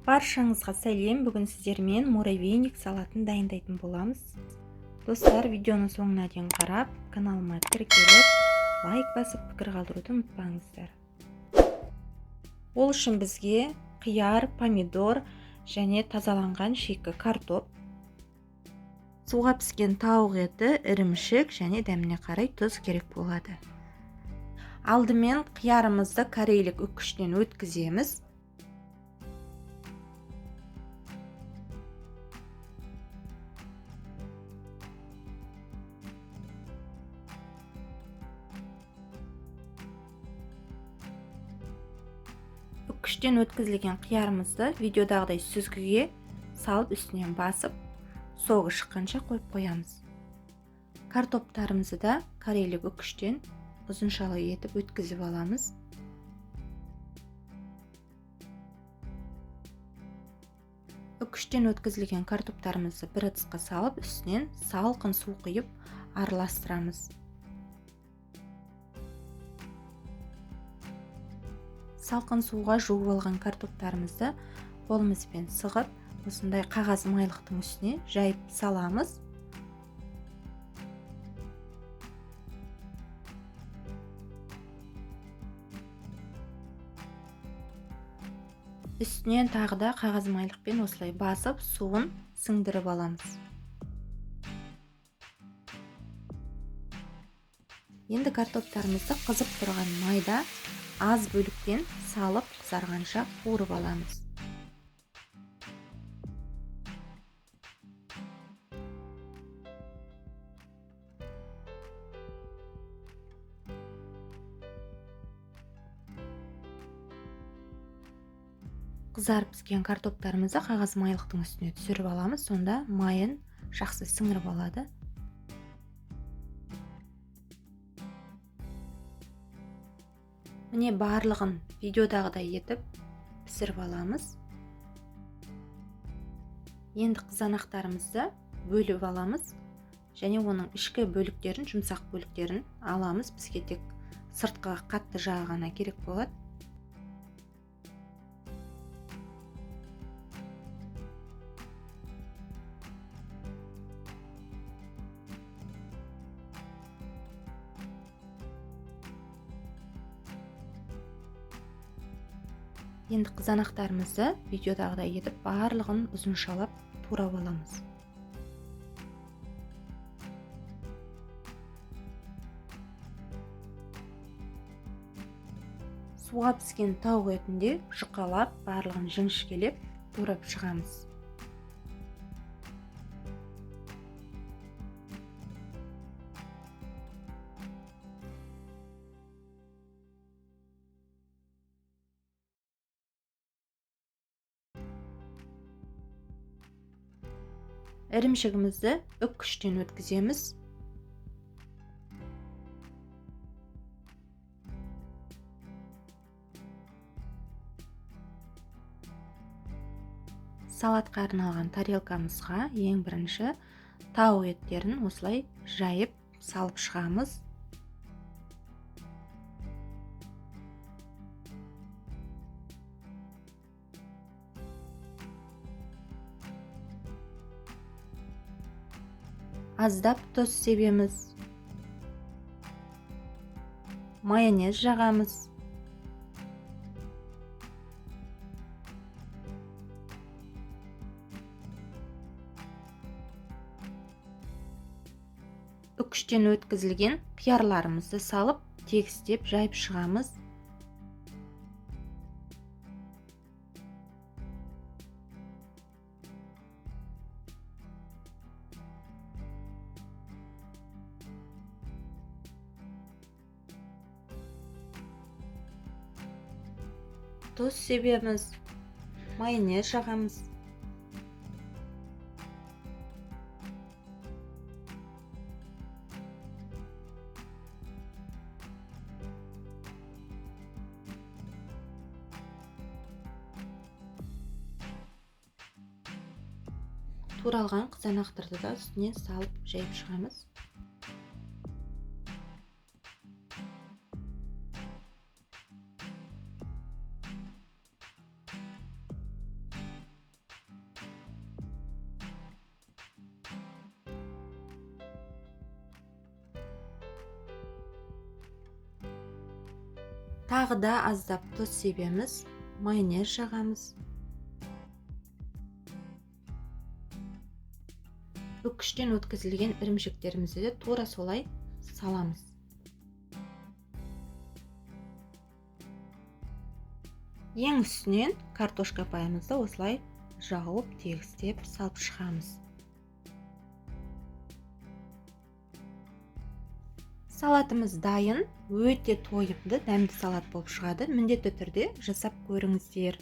Баршаңызға сәлем. Бүгін сіздермен муравейник салатын дайындайтын боламыз. Достар, видеоны соңына дейін қарап, каналыма тіркеліп, лайк басып, пікір қалдыруды ұмытпаңыздар. Ол үшін бізге қияр, помидор және тазаланған шикі картоп, суға піскен тауық еті, ірімшік және дәміне қарай тұз керек болады. Алдымен қиярымызды корейлік үккіштен өткіземіз. Үккіштен өткізілген қиярымызды видеодағыдай сүзгіге салып, үстінен басып, соғы шыққанша қойып қоямыз. Картоптарымызды да корейлік үккіштен ұзыншалы етіп өткізіп аламыз. Үккіштен өткізілген картоптарымызды бір ыдысқа салып, үстінен салқын су құйып араластырамыз. Салқын суға жуып алған картоптарымызды қолымызбен сығып, осындай қағаз майлықтың үстіне жайып саламыз. Үстінен тағы да қағаз майлықпен осылай басып, суын сіңдіріп аламыз. Енді картоптарымызды қызып тұрған майда аз бөлікпен салып қызарғанша қуырып аламыз. Қызарып піскен картоптарымызды қағаз майлықтың үстіне түсіріп аламыз, сонда майын жақсы сіңіріп алады. Міне барлығын видеодағыдай етіп пісіріп аламыз. Енді қызанақтарымызды бөліп аламыз және оның ішкі бөліктерін, жұмсақ бөліктерін аламыз. Бізге тек сыртқы қатты жағы ғана керек болады. Енді қызанақтарымызды видеодағыдай етіп барлығын ұзыншалап турап аламыз. Суға піскен тауық етінде жұқалап, барлығын жіңішкелеп турап шығамыз. Ірімшігімізді үккіштен өткіземіз. Салатқа арналған тарелкамызға ең бірінші тауық еттерін осылай жайып салып шығамыз. Аздап тұз себеміз. Майонез жағамыз. Үккіштен өткізілген қиярларымызды салып, тегістеп жайып шығамыз. Тұз себеміз, майонез жағамыз. Туралған қызанақтарды да үстіне салып жайып шығамыз. Тағы да аздап тұз себеміз, майонез жағамыз. Үккіштен өткізілген ірімшіктерімізді де тура солай саламыз. Ең үстінен картошка пайымызды осылай жауып, тегістеп салып шығамыз. Салатымыз дайын, өте тойымды, дәмді салат болып шығады. Міндетті түрде жасап көріңіздер.